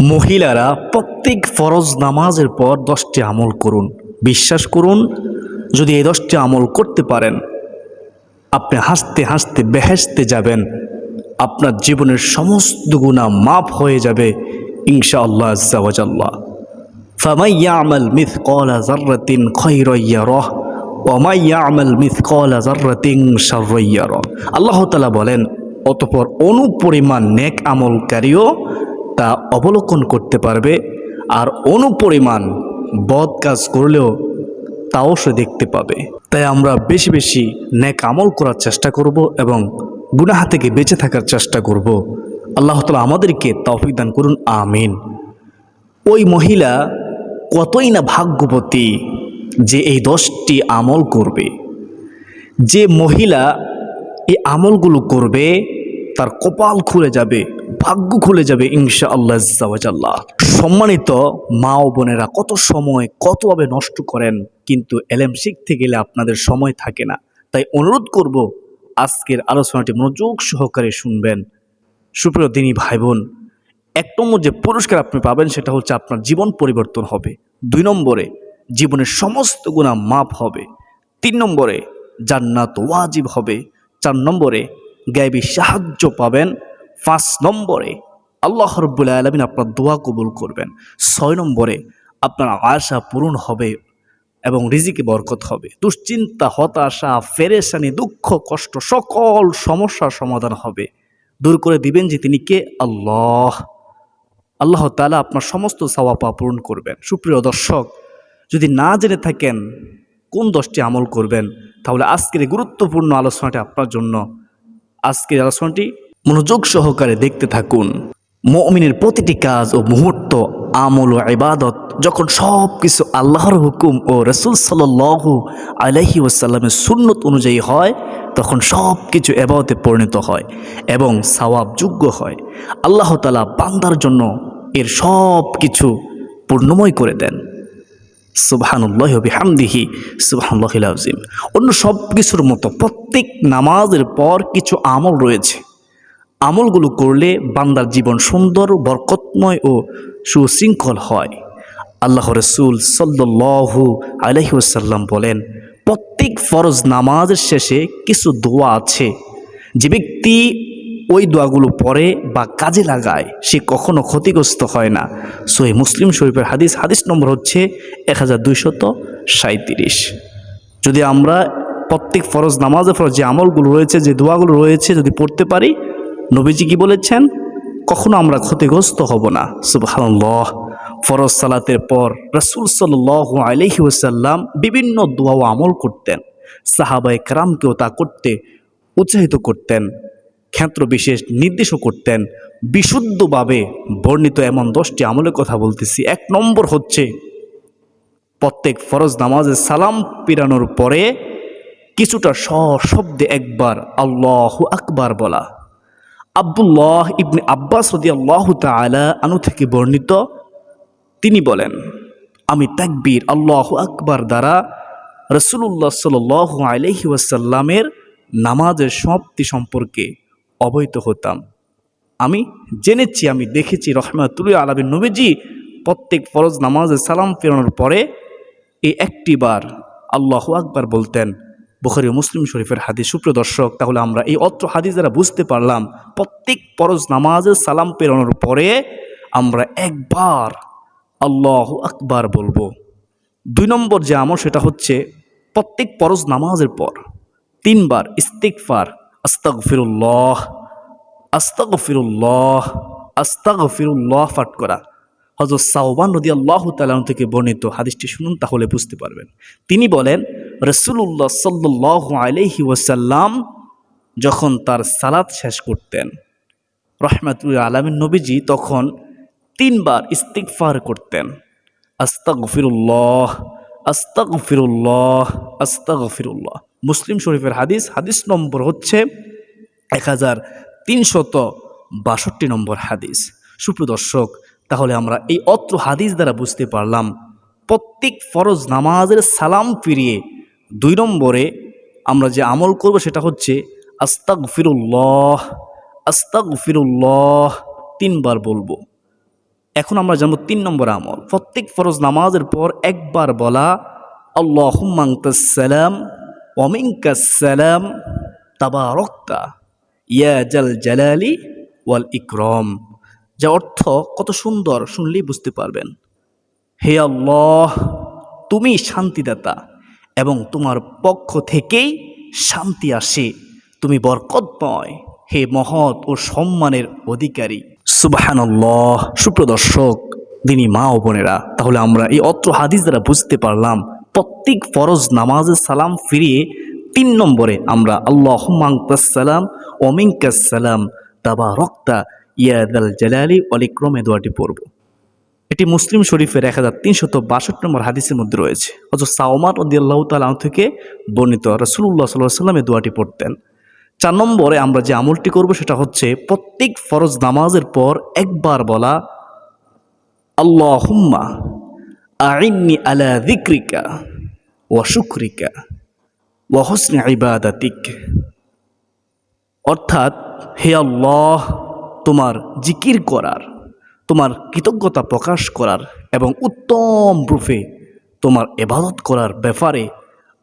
মহিলারা প্রত্যেক ফরজ নামাজের পর 10টি আমল করুন। বিশ্বাস করুন, যদি এই 10টি আমল করতে পারেন, আপনি হাসতে হাসতে বেহেশতে যাবেন। আপনার জীবনের সমস্ত গুনাহ মাফ হয়ে যাবে ইনশাআল্লাহ আজ্জা ওয়া জাল্লা। ফামান ইয়ামাল মিথকালা যাররাতিন খায়রান ইয়ারাহ ওয়া মান ইয়ামাল মিথকালা যাররাতিন শাররান ইয়ারাহ। আল্লাহ তাআলা বলেন, অতঃপর অনুপরিমাণ নেক আমলকারীও তা অবলোকন করতে পারবে, আর অনুপরিমাণ বদ কাজ করলেও তাও সে দেখতে পাবে। তাই আমরা বেশি বেশি নেক আমল করার চেষ্টা করব এবং গুনাহ থেকে বেঁচে থাকার চেষ্টা করব। আল্লাহ তাআলা আমাদেরকে তৌফিক দান করুন, আমিন। ওই মহিলা কতই না ভাগ্যবতী যে এই 10টি আমল করবে। যে মহিলা এই আমলগুলো করবে তার কপাল খুলে যাবে, ভাগ্য খুলে যাবে ইনশাআল্লাহ আজ্জা ওয়া জাল্লা। সম্মানিত মা ও বোনেরা, কত সময় কতভাবে নষ্ট করেন, কিন্তু এলেম শিখতে গেলে আপনাদের সময় থাকে না। তাই অনুরোধ করব, আজকের আলোচনাটি মনোযোগ সহকারে শুনবেন। সুপ্রিয় দিনী ভাই বোন, 1 নম্বর যে পুরস্কার আপনি পাবেন সেটা হচ্ছে আপনার জীবন পরিবর্তন হবে। 2 নম্বরে জীবনের সমস্ত গুনাহ মাফ হবে। 3 নম্বরে জান্নাত ওয়াজিব হবে। 4 নম্বরে গায়বী সাহায্য পাবেন। 5 নম্বরে আল্লাহ রাব্বুল আলামিন আপনার দোয়া কবুল করবেন। 6 নম্বরে আপনার আশা পূরণ হবে এবং রিজিকে বরকত হবে। দুশ্চিন্তা, হতাশা, পেরেশানি, দুঃখ, কষ্ট, সকল সমস্যার সমাধান হবে। দূর করে দিবেন যে তিনি কে? আল্লাহ। আল্লাহ তাআলা আপনার সমস্ত সওয়াব পূরণ করবেন। সুপ্রিয় দর্শক, যদি না জেনে থাকেন কোন 10টি আমল করবেন, তাহলে আজকের এই গুরুত্বপূর্ণ আলোচনাটি আপনার জন্য। আজকের আলোচনাটি মনোযোগ সহকারে দেখতে থাকুন। মুমিনের প্রতিটি কাজ ও মুহূর্ত, আমল ও ইবাদত যখন সব কিছু আল্লাহর হুকুম ও রাসূল সাল্লাল্লাহু আলাইহি ওয়াসাল্লামের সুন্নত অনুযায়ী হয়, তখন সব কিছু ইবাদতে পরিণত হয় এবং সওয়াবযোগ্য হয়। আল্লাহ তাআলা বান্দার জন্য এর সব কিছু পূর্ণময় করে দেন। সুবহানাল্লাহি ওয়া বিহামদিহি সুবহানাল্লাহিল আযীম। অন্য সব কিছুর মতো প্রত্যেক নামাজের পর কিছু আমল রয়েছে। আমলগুলো করলে বান্দার জীবন সুন্দর, বরকতময় ও সুশৃঙ্খল হয়। আল্লাহ রাসূল সাল্লাল্লাহু আলাইহি ওয়াসাল্লাম বলেন, প্রত্যেক ফরজ নামাজের শেষে কিছু দোয়া আছে, যে ব্যক্তি ওই দোয়াগুলো পড়ে বা কাজে লাগায় সে কখনো ক্ষতিগ্রস্ত হয় না। সহিহ মুসলিম শরীফের হাদিস, হাদিস নম্বর হচ্ছে 1237। যদি আমরা প্রত্যেক ফরজ নামাজের পর যে আমলগুলো রয়েছে, যে দোয়াগুলো রয়েছে যদি পড়তে পারি, নবীজি কি বলেছেন? কখনো আমরা ক্ষতিগ্রস্ত হব না। সুবহানাল্লাহ। ফরজ সালাতের পর রাসূল সাল্লাল্লাহু আলাইহি ওয়াসাল্লাম বিভিন্ন দোয়া ও আমল করতেন। সাহাবায়ে কেরামকেও তা করতে উৎসাহিত করতেন, ক্ষেত্র বিশেষ নির্দেশও করতেন। বিশুদ্ধভাবে বর্ণিত এমন 10টি আমলের কথা বলতেছি। 1 নম্বর হচ্ছে প্রত্যেক ফরজ নামাজে সালাম ফিরানোর পরে কিছুটা সশব্দে একবার আল্লাহু আকবার বলা। আব্দুল্লাহ ইবনে আব্বাস রাদিয়াল্লাহু তাআলা আনহু থেকে বর্ণিত, তিনি বলেন, আমি তাকবীর আল্লাহু আকবার দ্বারা রাসূলুল্লাহ সাল্লাল্লাহু আলাইহি ওয়াসাল্লামের নামাজের সমাপ্তি সম্পর্কে অবহিত হতাম। আমি জেনেছি, আমি দেখেছি রাহমাতুল লিল আলামিন নবীজি প্রত্যেক ফরজ নামাজে সালাম ফেরানোর পরে এই একটি বার আল্লাহু আকবার বলতেন। বুখারী ও মুসলিম শরীফের হাদিস। সুপ্রিয় দর্শক, তাহলে আমরা এই অত্র হাদিস দ্বারা বুঝতে পারলাম প্রত্যেক ফরজ নামাজে সালাম ফেরানোর পরে আমরা একবার আল্লাহু আকবার বলবো। 2 নম্বর যে আমল সেটা হচ্ছে প্রত্যেক ফরজ নামাজের পর 3 বার ইস্তিগফার, আস্তাগফিরুল্লাহ আস্তাগফিরুল্লাহ আস্তাগফিরুল্লাহ পাঠ করা। হযরত সাওবান রাদিয়াল্লাহু তাআলা থেকে বর্ণিত হাদিসটি শুনুন, তাহলে বুঝতে পারবেন। তিনি বলেন, রাসূলুল্লাহ সাল্লাল্লাহু আলাইহি ওয়াসাল্লাম যখন তার সালাত শেষ করতেন, রাহমাতুল লিল আলামিন নবীজি তখন 3 বার ইস্তিগফার করতেন। আস্তাগফিরুল্লাহ আস্তাগফিরুল্লাহ আস্তাগফিরুল্লাহ। মুসলিম শরীফের হাদিস, হাদিস নম্বর হচ্ছে 1362 নম্বর হাদিস। সুপ্রিয় দর্শক, তাহলে আমরা এই অত্র হাদিস দ্বারা বুঝতে পারলাম প্রত্যেক ফরজ নামাজের সালাম ফিরিয়ে 2 নম্বরে আমরা যে আমল করব সেটা হচ্ছে আস্তাগফিরুল্লাহ আস্তাগফিরুল্লাহ 3 বার বলবো। এখন আমরা জানবো 3 নম্বর আমল। প্রত্যেক ফরজ নামাজের পর একবার বলা আল্লাহুম্মা আনতাস সালাম ওয়া মিনকাস সালাম তাবারাকতা ইয়া জাল জালালি ওয়াল ইকরাম। যা অর্থ কত সুন্দর, শুনলেই বুঝতে পারবেন। হে আল্লাহ, তুমি শান্তিদাতা এবং তোমার পক্ষ থেকেই শান্তি আসে, তুমি বরকতময়, হে মহৎ ও সম্মানের অধিকারী। সুবহানাল্লাহ। সুপ্রদর্শক, দিনী মা ও বোনেরা, তাহলে আমরা এই অত্র হাদিস দ্বারা বুঝতে পারলাম প্রত্যেক ফরজ নামাজের সালাম ফিরিয়ে 3 নম্বরে আমরা আল্লাহুম্মা আনতাস সালাম ওয়া মিনকাস সালাম তাবারাকতা ইয়া যাল জালালি ওয়াল ইকরাম দোয়াটি পড়ব। এটি মুসলিম শরীফের 1362 নম্বর হাদিসের মধ্যে রয়েছে। হযরত সাওমান রাদিয়াল্লাহু তাআলা আনহু থেকে বর্ণিত, রাসূলুল্লাহ সাল্লাল্লাহু আলাইহি ওয়াসাল্লাম এই দোয়াটি পড়তেন। 4 নম্বরে আমরা যে আমলটি করব সেটা হচ্ছে প্রত্যেক ফরজ নামাজের পর একবার বলা আল্লাহুম্মা আইন্নি আলা যিকরিকা ওয়া শুকরিকা ওয়া হুসনি ইবাদাতিক। অর্থাৎ, হে আল্লাহ, তোমার জিকির করার, তোমার কৃতজ্ঞতা প্রকাশ করার এবং উত্তম রূপে তোমার ইবাদত করার ব্যাপারে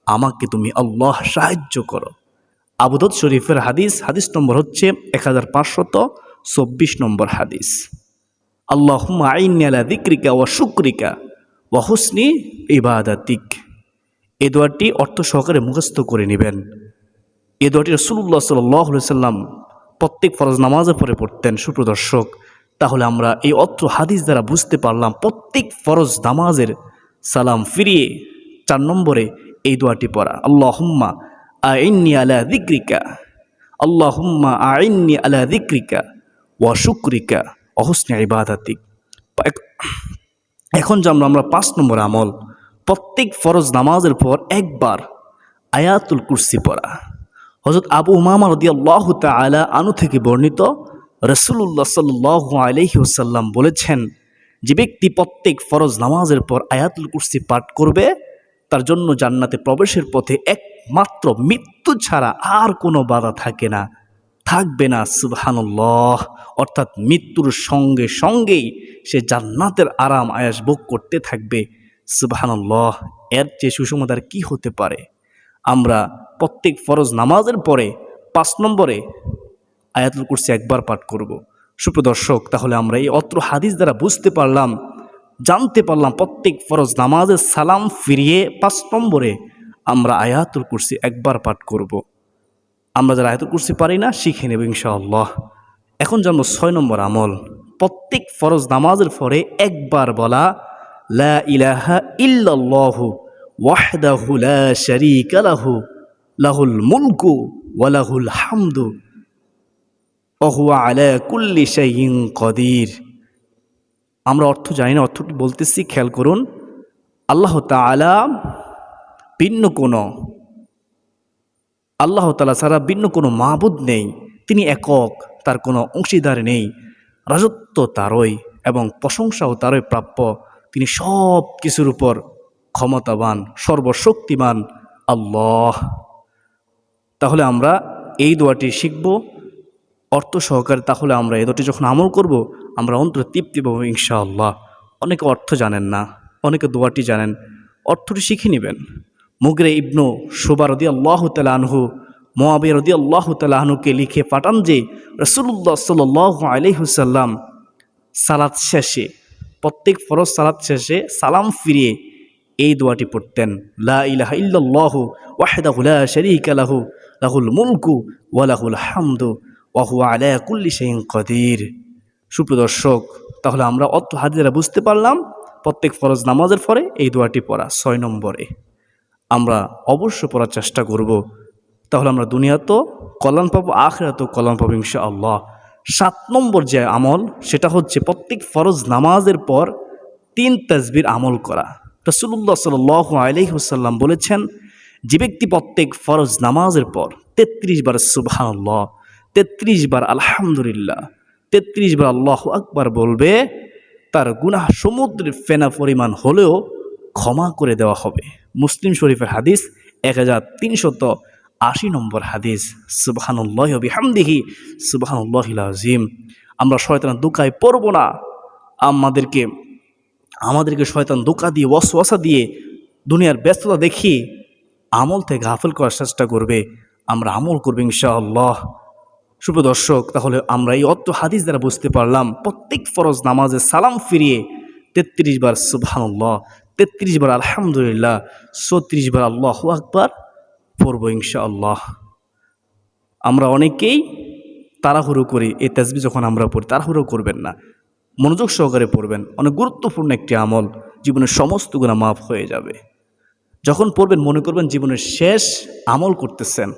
আমাকে তুমি আল্লাহ সাহায্য করো। আবু দাউদ শরীফের হাদিস, হাদিস নম্বর হচ্ছে 1524 নম্বর হাদিস। আল্লাহুম্মা আইন্নি আলা যিকরিকা ওয়া শুকরিকা ওয়া হুসনি ইবাদাতিক। এই দোয়াটি অর্থ সহকারে মুখস্থ করে নেবেন। এই দোয়াটি রাসূলুল্লাহ সাল্লাল্লাহু আলাইহি ওয়াসাল্লাম প্রত্যেক ফরজ নামাজের পরে পড়তেন। সুপ্রদর্শক, তাহলে আমরা এই অত্র হাদিস দ্বারা বুঝতে পারলাম প্রত্যেক ফরজ নামাজের সালাম ফিরিয়ে 4 নম্বরে এই দোয়াটি পড়া আল্লাহুম্মা আইন্নি আলা যিকরিকা, আল্লাহুম্মা আইন্নি আলা যিকরিকা ওয়া শুকরিকা ওয়া হুসনি ইবাদাতিক। এখন জানবো আমরা 5 নম্বর আমল। প্রত্যেক ফরজ নামাজের পর একবার আয়াতুল কুরসি পড়া। হযরত আবু উমামা রাদিয়াল্লাহু তাআলা আনহু থেকে বর্ণিত, রাসূলুল্লাহ সাল্লাল্লাহু আলাইহি ওয়াসাল্লাম বলেছেন, যে ব্যক্তি প্রত্যেক ফরজ নামাজের পর আয়াতুল কুরসি পাঠ করবে তার জন্য জান্নাতে প্রবেশের পথে একমাত্র মৃত্যু ছাড়া আর কোনো বাধা থাকবে না। সুবহানাল্লাহ। অর্থাৎ মৃত্যুর সঙ্গে সঙ্গেই সে জান্নাতের আরাম আয়েশ ভোগ করতে থাকবে। সুবহানাল্লাহ। এর চেয়ে সুসংবাদ কি হতে পারে? আমরা প্রত্যেক ফরজ নামাজের পরে 5 নম্বরে আয়াতুল কুরসি একবার পাঠ করব। সুপ্রদর্শক, তাহলে আমরা এই অত্র হাদিস দ্বারা বুঝতে পারলাম, জানতে পারলাম প্রত্যেক ফরজ নামাজের সালাম ফিরিয়ে 5 নম্বরে আমরা আয়াতুল কুরসি একবার পাঠ করব। আমরা যারা আয়াতুল কুরসি পারি না শিখে নেব ইনশাআল্লাহ। এখন জানবো 6 নম্বর আমল। প্রত্যেক ফরজ নামাজের পরে একবার বলা লা ইলাহা ইল্লাল্লাহু ওয়াহদাহু লা শারীকা লাহু লাহুল মুলকু ওয়া লাহুল হামদু ওয়া হুয়া আলা কুল্লি শাইইন কাদির। আমরা অর্থ জানি না, অর্থটি বলতেছি, খেয়াল করুন। আল্লাহ তাআলা ছাড়া ভিন্ন কোনো মাবুদ নেই, তিনি একক, তার কোনো অংশীদার নেই, রাজত্ব তারই এবং প্রশংসাও তারই প্রাপ্য। তিনি সব কিছুর উপর ক্ষমতাবান, সর্বশক্তিমান আল্লাহ। তাহলে আমরা এই দোয়াটি শিখব অর্থ সহকারে। তাহলে আমরা এই দোয়াটি যখন আমল করব আমরা অন্তরে তৃপ্তি পাবো ইনশাআল্লাহ। অনেকে অর্থ জানেন না, অনেকে দোয়াটি জানেন, অর্থটি শিখে নেবেন। মুগরে ইবনু শুবা রাদিয়াল্লাহু তাআলা আনহু মুআবিয়া রাদিয়াল্লাহু তাআলা আনহুকে লিখে পাঠান যে রাসূলুল্লাহ সাল্লাল্লাহু আলাইহি ওয়াসাল্লাম সালাত শেষে, প্রত্যেক ফরজ সালাত শেষে সালাম ফিরিয়ে এই দোয়াটি পড়তেন, লা ইলাহা ইল্লাল্লাহু ওয়াহদাহু লা শারীকা লাহু লাহুল মুলকু ওয়া লাহুল হামদু ওয়া হুয়া আলা কুল্লি শাইইন কাদির। সুপ্রদর্শক, তাহলে আমরা অত হাদিসেরা বুঝতে পারলাম প্রত্যেক ফরজ নামাজের পরে এই দোয়াটি পড়া 6 নম্বরে আমরা অবশ্য পড়ার চেষ্টা করব। তাহলে আমরা দুনিয়াতেও কল্যাণ পাবো, আখিরাতেও কল্যাণ পাবো ইনশাআল্লাহ। 7 নম্বর যে আমল সেটা হচ্ছে প্রত্যেক ফরজ নামাজের পর 3 তাসবির আমল করা। রাসূলুল্লাহ সাল্লাল্লাহু আলাইহি ওয়াসাল্লাম বলেছেন, যে ব্যক্তি প্রত্যেক ফরজ নামাজের পর 33 বার সুবহানাল্লাহ, 33 বার আলহামদুলিল্লাহ, 33 বার আল্লাহু আকবার বলবে, তার গুনাহ সমুদ্রের ফেনা পরিমাণ হলেও ক্ষমা করে দেওয়া হবে। মুসলিম শরীফের হাদিস 1380 নম্বর হাদিস। সুবহানাল্লাহি ওয়া বিহামদিহি সুবহানাল্লাহিল আযীম। আমরা শয়তানের দুকায় পড়ব না, আমাদেরকে শয়তান ধোঁকা দিয়ে ওয়াসওয়াসা দিয়ে দুনিয়ার ব্যস্ততা দেখিয়ে আমল থেকে গাফিল করার চেষ্টা করবে। আমরা আমল করব ইনশাআল্লাহ। শুভ দর্শক, তাহলে আমরা এই অত্র হাদিস দ্বারা বুঝতে পারলাম প্রত্যেক ফরজ নামাজে সালাম ফিরিয়ে 33 বার সুবহানাল্লাহ, 33 বার আলহামদুলিল্লাহ, 34 বার আল্লাহু আকবার পড়ব ইনশাআল্লাহ। আমরা অনেকেই তাড়াহুড়ো করি, এই তাসবিহ যখন আমরা পড়ি তাড়াহুড়ো করবেন না, মনোযোগ সহকারে পড়বেন। অনেক গুরুত্বপূর্ণ একটি আমল, জীবনের সমস্ত গুনাহ মাফ হয়ে যাবে। যখন পড়বেন মনে করবেন জীবনের শেষ আমল করতেছেন।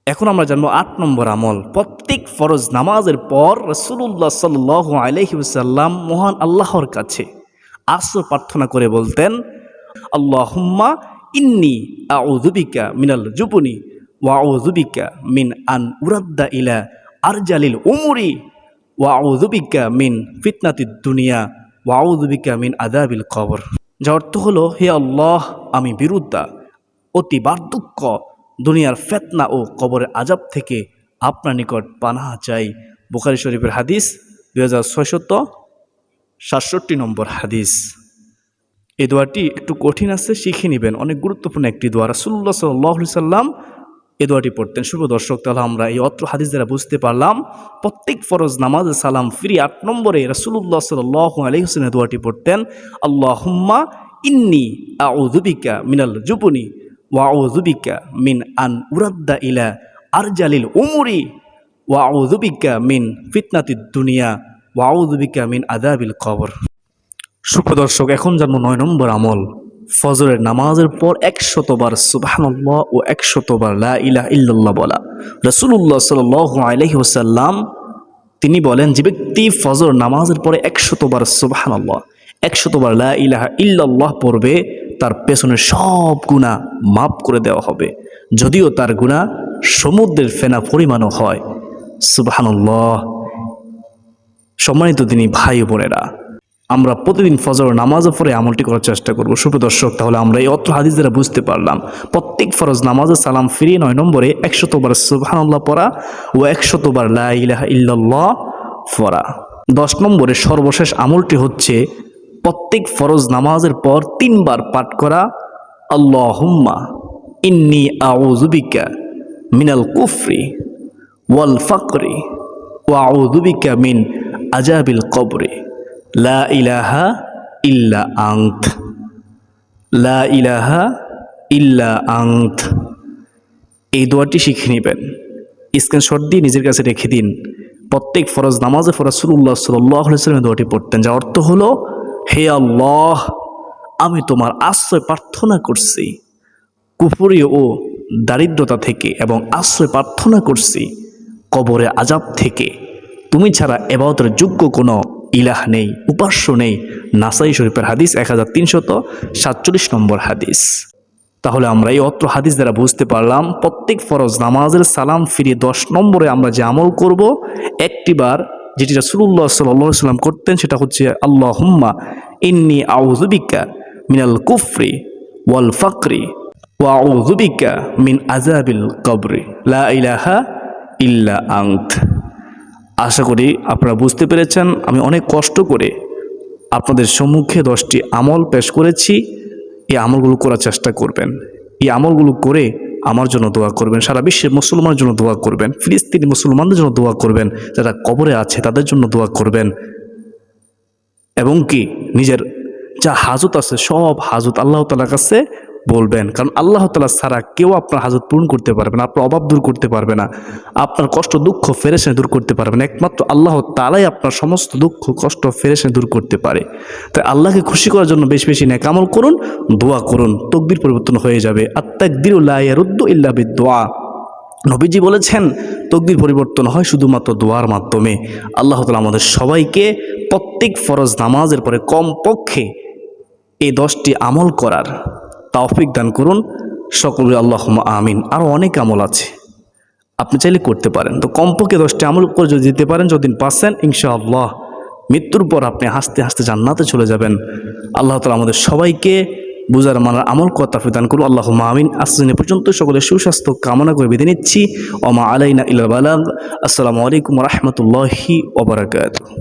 এখন আমরা জানবো 8 নম্বর আমল। প্রত্যেক ফরজ নামাজের পর রাসূলুল্লাহ সাল্লাল্লাহু আলাইহি ওয়াসাল্লাম মহান আল্লাহর কাছে আশ্রয় প্রার্থনা করে বলতেন, আল্লাহুম্মা ইন্নী আউযু বিকা মিনাল জুবনি ওয়া আউযু বিকা মিন আন উরাদ্দা ইলা আরজালিল উমুরি ওয়া আউযু বিকা মিন ফিতনাতিদ দুনিয়া ওয়া আউযু বিকা মিন আযাবিল কবর। যার অর্থ হলো, হে আল্লাহ, আমি বিরুদ্ধা অতি বার্ধক্য দুনিয়ার ফিতনা ও কবরের আযাব থেকে আপনার নিকট পানাহ চাই। বুখারী শরীফের হাদিস 2667 নম্বর হাদিস। এই দোয়াটি একটু কঠিন আছে, শিখে নেবেন, অনেক গুরুত্বপূর্ণ একটি দোয়া। রাসূলুল্লাহ সাল্লাল্লাহু আলাইহি সাল্লাম এই দোয়াটি পড়তেন। শুভ দর্শক, তাহলে আমরা এই অত্র হাদিস দ্বারা বুঝতে পারলাম প্রত্যেক ফরজ নামাজে সালাম ফিরি 8 নম্বরে রাসূলুল্লাহ সাল্লাল্লাহু আলাইহি ওয়াসাল্লাম দোয়াটি পড়তেন, আল্লাহুম্মা ইন্নী আউযু বিকা মিনাল জুবনি ওয়া আউযু বিকা মিন আন উরাদ্দা ইলা আরজালিল উমুরি ওয়া আউযু বিকা মিন ফিতনাতিদ দুনিয়া ওয়া আউযু বিকা মিন আযাবিল কবর। শুভ দর্শক, এখন জানবো 9 নম্বর আমল। ফজরের নামাজের পর 100 বার সুবহানাল্লাহ ও 100 বার লা ইলাহা ইল্লাল্লাহ বলা। রাসূলুল্লাহ সাল্লাল্লাহু আলাইহি ওয়াসাল্লাম তিনি বলেন, যে ব্যক্তি ফজর নামাজের পরে 100 বার সুবহানাল্লাহ 100 বার লা ইলাহা ইল্লাল্লাহ পড়বে, তার পেছনের সব গুনাহ মাফ করে দেওয়া হবে, যদিও তার গুনাহ সমুদ্রের ফেনা পরিমাণও হয়। সুবহানাল্লাহ। সম্মানিত দিনী ভাই বোনেরা, আমরা প্রতিদিন ফজর নামাজের পরে আমলটি করার চেষ্টা করব। শুভ দর্শক, তাহলে আমরা এই অত্র হাদিস দ্বারা বুঝতে পারলাম প্রত্যেক ফরজ নামাজে সালাম ফিরিয়ে 9 নম্বরে 100 বার সুবহানাল্লাহ পড়া ও 100 বার লা ইলাহা ইল্লাল্লাহ পড়া। 10 নম্বরে সর্বশেষ আমলটি হচ্ছে প্রত্যেক ফরজ নামাজের পর 3 বার পাঠ করা, আল্লাহুম্মা ইন্নী আউযু বিকা মিনাল কুফরি ওয়াল ফাকরি ওয়া আউযু বিকা মিন আযাবিল কবরি লা ইলাহা ইল্লা আনত, লা ইলাহা ইল্লা আনত। এই দোয়াটি শিখে নেবেন, স্ক্রিনশট দিয়ে নিজের কাছে রেখে দিন। প্রত্যেক ফরজ নামাজে রাসূলুল্লাহ সাল্লাল্লাহু আলাইহি ওয়াসাল্লাম দোয়াটি পড়তেন, যার অর্থ হলো, হে আল্লাহ, আমি তোমার আশ্রয় প্রার্থনা করছি কুফরি ও দারিদ্রতা থেকে, এবং আশ্রয় প্রার্থনা করছি কবরের আযাব থেকে। তুমি ছাড়া ইবাদতের যোগ্য কোনো ইলাহ নেই, উপাস্য নেই। নাসাই শরীফের হাদিস 1347 নম্বর হাদিস। তাহলে আমরা এই অত্র হাদিস দ্বারা বুঝতে পারলাম প্রত্যেক ফরজ নামাজের সালাম ফিরিয়ে 10 নম্বরে আমরা যে আমল করব, একটি বার যেটি রাসূলুল্লাহ সাল্লাল্লাহু আলাইহি ওয়াসাল্লাম করতেন, সেটা হচ্ছে আল্লাহুম্মা ইন্নী আউযু বিকা মিনাল কুফরি ওয়াল ফাকরি ওয়া আউযু বিকা মিন আযাবিল কবরি লা ইলাহা ইল্লা আনত। আশা করি আপনারা বুঝতে পেরেছেন। আমি অনেক কষ্ট করে আপনাদের সম্মুখে 10টি আমল পেশ করেছি। এই আমলগুলো করার চেষ্টা করবেন, এই আমলগুলো করে আমার জন্য দোয়া করবেন, সারা বিশ্বের মুসলমানের জন্য দোয়া করবেন, ফিলিস্তিনি মুসলমানদের জন্য দোয়া করবেন, যারা কবরে আছে তাদের জন্য দোয়া করবেন, এবং কি নিজের যা হাজত আছে সব হাজত আল্লাহ তাআলার কাছে বলবেন। কারণ আল্লাহ তাআলা ছাড়া কেউ আপনার হাজত পূরণ করতে পারবে না, আপনার অভাব দূর করতে পারবে না, আপনার কষ্ট দুঃখ পেরেশানি দূর করতে পারবে না। একমাত্র আল্লাহ তাআলাই আপনার সমস্ত দুঃখ কষ্ট পেরেশানি দূর করতে পারে। তাই আল্লাহকে খুশি করার জন্য বেশি বেশি নেক আমল করুন, দোয়া করুন, তাকদীর পরিবর্তন হয়ে যাবে। আত-তাকদীরু লা ইয়ারুদ্দু ইল্লা বিদ-দুআ। নবীজি বলেছেন তাকদীর পরিবর্তন হয় শুধুমাত্র দোয়ার মাধ্যমে। আল্লাহ তাআলা আমাদের সবাইকে প্রত্যেক ফরজ নামাজের পরে কমপক্ষে এই 10টি আমল করার তৌফিক দান করুন। সকলে আল্লাহুম্মা আমিন। আরও অনেক আমল আছে, আপনি চাইলে করতে পারেন। তো কমপক্ষে 10টি আমল করে যদি দিতে পারেন, যতদিন পাচ্ছেন, ইনশাআল্লাহ মৃত্যুর পর আপনি হাসতে হাসতে জান্নাতে চলে যাবেন। আল্লাহ তাআলা আমাদের সবাইকে বুঝার মানার আমল করার তৌফিক দান করুন। আল্লাহুম্মা আমিন। আজ পর্যন্ত সকলের সুস্বাস্থ্য কামনা করে বিদায় নিচ্ছি। ওয়া মা আলাইনা ইল্লাল বালাগ। আসসালামু আলাইকুম ওয়া রাহমাতুল্লাহি ওয়া বারাকাতুহু।